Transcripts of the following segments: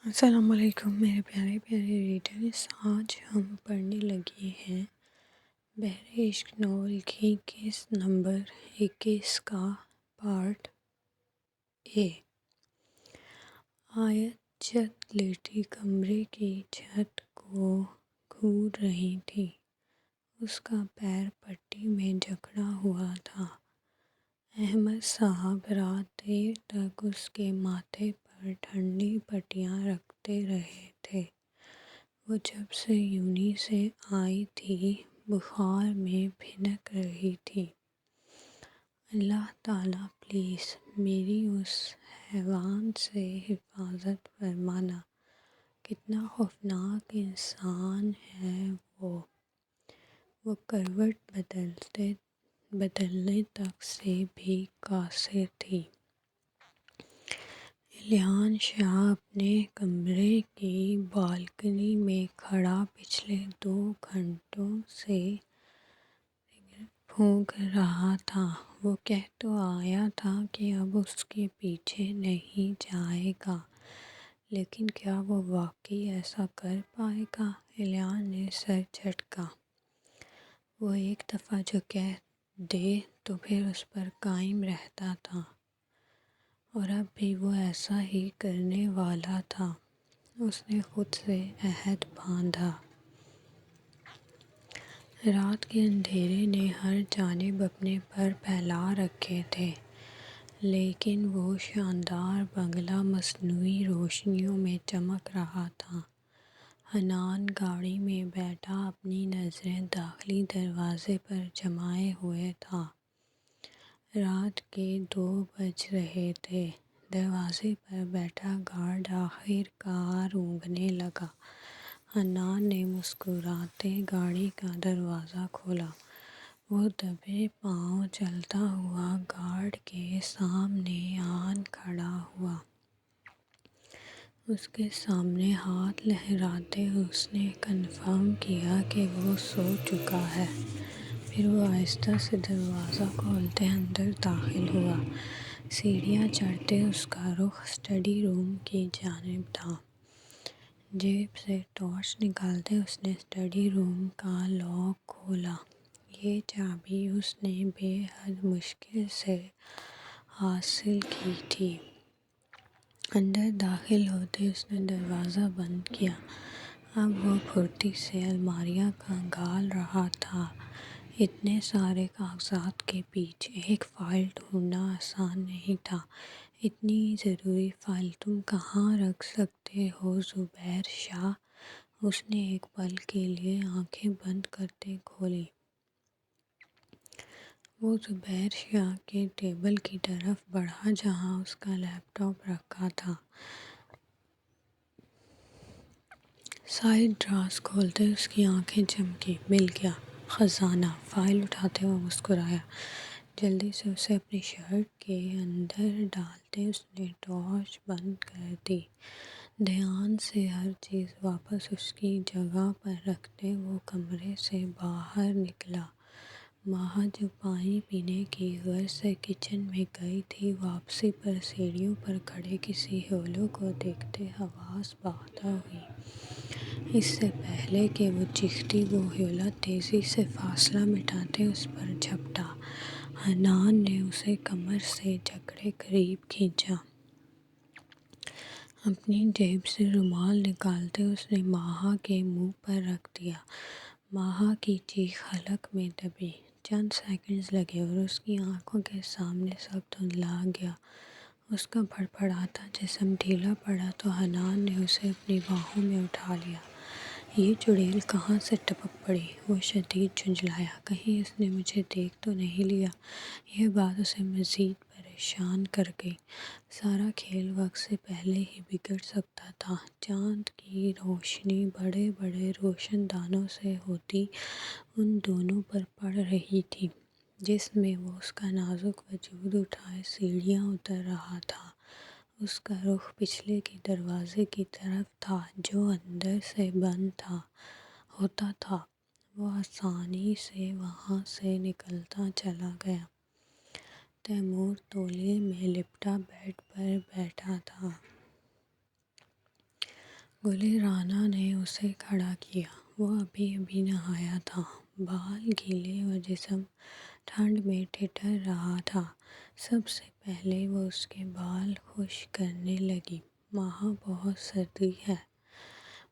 السلام علیکم میرے پیارے پیارے ریڈرز، آج ہم پڑھنے لگے ہیں بحر عشق ناول کی قسط نمبر 21 کا پارٹ اے۔ آیت جب لیٹی کمرے کی چھت کو گھود رہی تھی، اس کا پیر پٹی میں جکڑا ہوا تھا۔ احمد صاحب رات دیر تک اس کے ماتھے پر ٹھنڈی پٹیاں رکھتے رہے تھے۔ وہ جب سے یونی سے آئی تھی بخار میں بھنک رہی تھی۔ اللہ تعالیٰ پلیز میری اس حیوان سے حفاظت فرمانا، کتنا خوفناک انسان ہے وہ کروٹ بدلنے تک سے بھی قاصر تھی۔ الیان شاہ اپنے کمرے کی بالکنی میں کھڑا پچھلے 2 گھنٹوں سے پھونک رہا تھا۔ وہ کہہ تو آیا تھا کہ اب اس کے پیچھے نہیں جائے گا، لیکن کیا وہ واقعی ایسا کر پائے گا؟ الیان نے سر جھٹکا۔ وہ ایک دفعہ جو کہہ دے تو پھر اس پر قائم رہتا تھا، اور اب بھی وہ ایسا ہی کرنے والا تھا۔ اس نے خود سے عہد باندھا۔ رات کے اندھیرے نے ہر جانب اپنے پر پھیلا رکھے تھے، لیکن وہ شاندار بنگلہ مصنوعی روشنیوں میں چمک رہا تھا۔ حنان گاڑی میں بیٹھا اپنی نظریں داخلی دروازے پر جمائے ہوئے تھا۔ رات کے 2 بج رہے تھے۔ دروازے پر بیٹھا گارڈ آخر کار اونگنے لگا۔ حنان نے مسکراتے گاڑی کا دروازہ کھولا۔ وہ دبے پاؤں چلتا ہوا گارڈ کے سامنے آن کھڑا ہوا۔ اس کے سامنے ہاتھ لہراتے اس نے کنفرم کیا کہ وہ سو چکا ہے۔ پھر وہ آہستہ سے دروازہ کھولتے اندر داخل ہوا۔ سیڑھیاں چڑھتے اس کا رخ اسٹڈی روم کی جانب تھا۔ جیب سے ٹارچ نکالتے اس نے اسٹڈی روم کا لاک کھولا۔ یہ چابی اس نے بے حد مشکل سے حاصل کی تھی۔ اندر داخل ہوتے اس نے دروازہ بند کیا۔ اب وہ پھرتی سے الماریاں کھنگال رہا تھا۔ اتنے سارے کاغذات کے بیچ ایک فائل ڈھونڈنا آسان نہیں تھا۔ اتنی ضروری فائل تم کہاں رکھ سکتے ہو زبیر شاہ؟ اس نے ایک پل کے لیے آنکھیں بند کرتے کھولیں۔ وہ زبیر شاہ کے ٹیبل کی طرف بڑھا جہاں اس کا لیپ ٹاپ رکھا تھا۔ سائیڈ ڈراز کھولتے اس کی آنکھیں چمکیں۔ مل گیا خزانہ۔ فائل اٹھاتے وہ مسکرایا۔ جلدی سے اسے اپنی شرٹ کے اندر ڈالتے اس نے ٹارچ بند کر دی۔ دھیان سے ہر چیز واپس اس کی جگہ پر رکھتے وہ کمرے سے باہر نکلا۔ ماہا جو پانی پینے کی غرض سے کچن میں گئی تھی، واپسی پر سیڑھیوں پر کھڑے کسی ہولو کو دیکھتے حواس باختہ ہوئی۔ اس سے پہلے کہ وہ چیختی، وہ ہیولا تیزی سے فاصلہ مٹاتے اس پر جھپٹا۔ حنان نے اسے کمر سے جکڑے قریب کھینچا۔ اپنی جیب سے رومال نکالتے اس نے ماہا کے منہ پر رکھ دیا۔ ماہا کی چیخ حلق میں دبی۔ چند سیکنڈز لگے اور اس کی آنکھوں کے سامنے سب دھندلا گیا۔ اس کا پھڑپڑاتا جسم ڈھیلا پڑا تو حنان نے اسے اپنی باہوں میں اٹھا لیا۔ یہ چڑیل کہاں سے ٹپک پڑی؟ وہ شدید جھنجھلایا۔ کہیں اس نے مجھے دیکھ تو نہیں لیا؟ یہ بات اسے مزید پریشان کر گئی۔ سارا کھیل وقت سے پہلے ہی بگڑ سکتا تھا۔ چاند کی روشنی بڑے بڑے روشن دانوں سے ہوتی ان دونوں پر پڑ رہی تھی، جس میں وہ اس کا نازک وجود اٹھائے سیڑھیاں اتر رہا تھا۔ اس کا رخ پچھلے کے دروازے کی طرف تھا جو اندر سے بند ہوتا تھا۔ وہ آسانی سے وہاں سے نکلتا چلا گیا۔ تیمور تولیے میں لپٹا بیڈ پر بیٹھا تھا۔ گلے رانا نے اسے کھڑا کیا۔ وہ ابھی ابھی نہایا تھا، بال گیلے اور جسم ٹھنڈ میں ٹھٹر رہا تھا۔ سب سے پہلے وہ اس کے بال خشک کرنے لگی۔ ماہا، بہت سردی ہے۔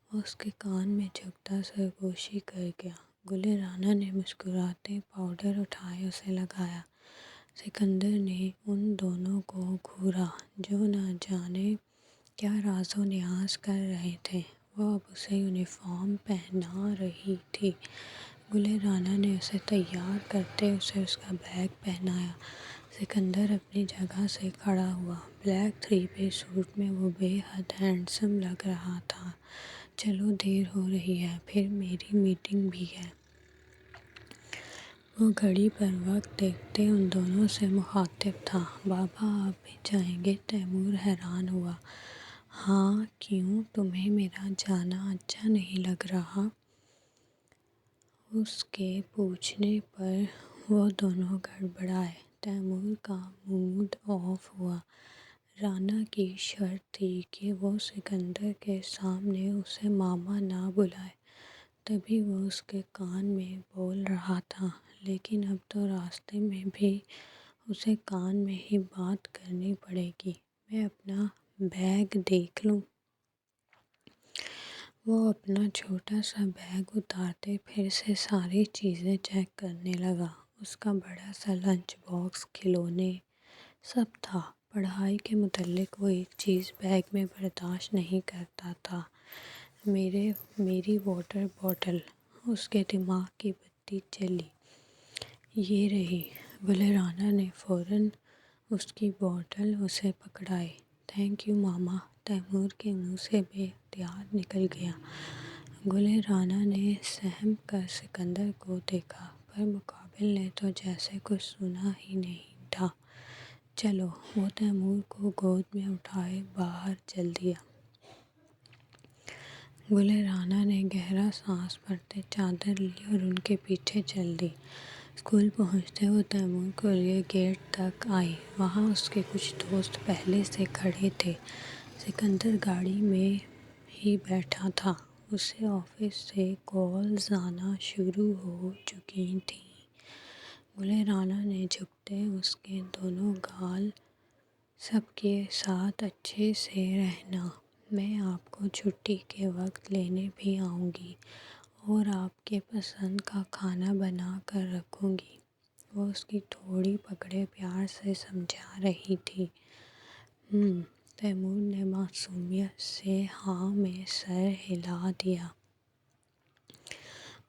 وہ اس کے کان میں جھکتا سرگوشی کر گیا۔ گلے رانا نے مسکراتے پاؤڈر اٹھائے اسے لگایا۔ سکندر نے ان دونوں کو گھورا جو نہ جانے کیا راز و نیاز کر رہے تھے۔ وہ اب اسے یونیفارم پہنا رہی تھی۔ گلے رانا نے اسے تیار کرتے اسے اس کا بیگ پہنایا۔ سکندر اپنی جگہ سے کھڑا ہوا۔ بلیک 3 پیس سوٹ میں وہ بے حد ہینڈسم لگ رہا تھا۔ چلو، دیر ہو رہی ہے، پھر میری میٹنگ بھی ہے۔ وہ گھڑی پر وقت دیکھتے ان دونوں سے مخاطب تھا۔ بابا، آپ بھی جائیں گے؟ تیمور حیران ہوا۔ ہاں، کیوں؟ تمہیں میرا جانا اچھا نہیں لگ رہا؟ اس کے پوچھنے پر وہ دونوں گڑبڑائے۔ تیمور کا موڈ آف ہوا۔ رانا کی شرط تھی کہ وہ سکندر کے سامنے اسے ماما نہ بلائے۔ تبھی وہ اس کے کان میں بول رہا تھا، لیکن اب تو راستے میں بھی اسے کان میں ہی بات کرنی پڑے گی۔ میں اپنا بیگ دیکھ لوں؟ وہ اپنا چھوٹا سا بیگ اتارتے پھر سے ساری چیزیں چیک کرنے لگا۔ اس کا بڑا سا لنچ باکس، کھلونے، سب تھا۔ پڑھائی کے متعلق وہ ایک چیز بیگ میں برداشت نہیں کرتا تھا، میری واٹر بوٹل۔ اس کے دماغ کی بتی جلی۔ یہ رہی۔ گلے رانا نے فوراً اس کی بوٹل اسے پکڑائی۔ تھینک یو ماما، تیمور کے منہ سے بے اختیار نکل گیا۔ گلے رانا نے سہم کر سکندر کو دیکھا، پر مقابل نے تو جیسے کچھ سنا ہی نہیں تھا۔ چلو، وہ تیمور کو گود میں اٹھائے باہر چل دیا۔ گلے رانا نے گہرا سانس بھرتے چادر لی اور ان کے پیچھے چل دی۔ اسکول پہنچتے وہ تیمور کو لیے گیٹ تک آئی۔ وہاں اس کے کچھ دوست پہلے سے کھڑے تھے۔ سکندر گاڑی میں ہی بیٹھا تھا۔ اسے آفس سے کالز آنا شروع ہو چکی تھیں۔ گلے رانا نے جھکتے اس کے دونوں گال۔ سب کے ساتھ اچھے سے رہنا۔ میں آپ کو چھٹی کے وقت لینے بھی آؤں گی اور آپ کے پسند کا کھانا بنا کر رکھوں گی۔ وہ اس کی تھوڑی پکڑے پیار سے سمجھا رہی تھی۔ تیمور نے معصومیت سے ہاں میں سر ہلا دیا۔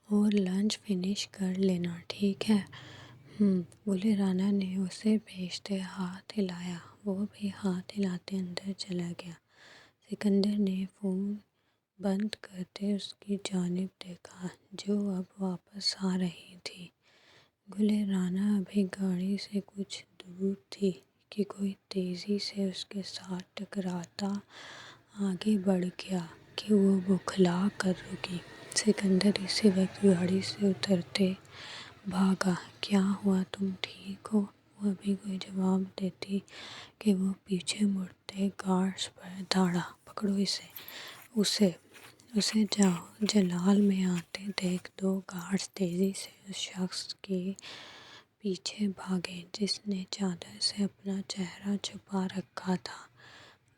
اور لنچ فنش کر لینا، ٹھیک ہے؟ گلے رانا نے اسے بھیجتے ہاتھ ہلایا۔ وہ بھی ہاتھ ہلاتے اندر چلا گیا۔ سکندر نے فون بند کرتے اس کی جانب دیکھا، جو اب واپس آ رہی تھی۔ گلے رانا ابھی گاڑی سے کچھ دور تھی کہ کوئی تیزی سے اس کے ساتھ ٹکراتا آگے بڑھ گیا کہ وہ بوکھلا کر رکی۔ سکندر اسی وقت گاڑی سے اترتے بھاگا۔ کیا ہوا؟ تم ٹھیک ہو؟ وہ ابھی کوئی جواب دیتی کہ وہ پیچھے مڑتے گارڈز پر دھاڑا۔ پکڑو اسے جلال میں آتے دیکھ 2 گارڈز تیزی سے اس شخص کے پیچھے بھاگے جس نے چادر سے اپنا چہرہ چھپا رکھا تھا۔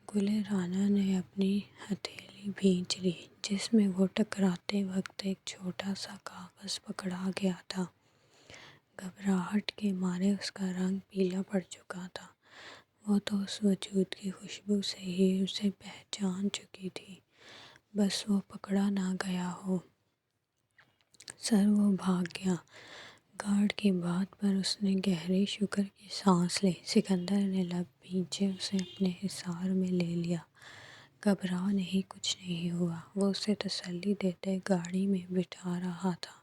گلے رانا نے اپنی ہتھیلی بھینچ لی جس میں وہ ٹکراتے وقت ایک چھوٹا سا کاغذ پکڑا گیا تھا۔ گھبراہٹ کے مارے اس کا رنگ پیلا پڑ چکا تھا۔ وہ تو اس وجود کی خوشبو سے ہی اسے پہچان چکی تھی، بس وہ پکڑا نہ گیا ہو۔ سر وہ بھاگ گیا۔ گارڈ کی بات پر اس نے گہری شکر کی سانس لی۔ سکندر نے لب بھینچے اسے اپنے حصار میں لے لیا۔ گھبرا نہیں، کچھ نہیں ہوا، وہ اسے تسلی دیتے گاڑی میں بٹھا رہا تھا۔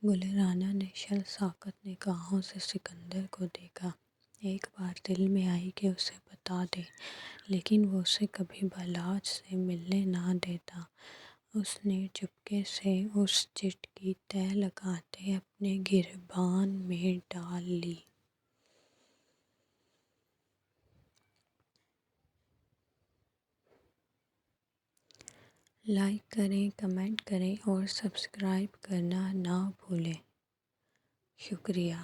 گلے رانا نے شلساکت نگاہوں سے سکندر کو دیکھا۔ ایک بار دل میں آئی کہ اسے بتا دے، لیکن وہ اسے کبھی بلاج سے ملنے نہ دیتا۔ اس نے چپکے سے اس چٹ کی تہ لگاتے اپنے گریبان میں ڈال لی۔ لائک کریں، کمنٹ کریں اور سبسکرائب کرنا نہ بھولیں۔ شکریہ۔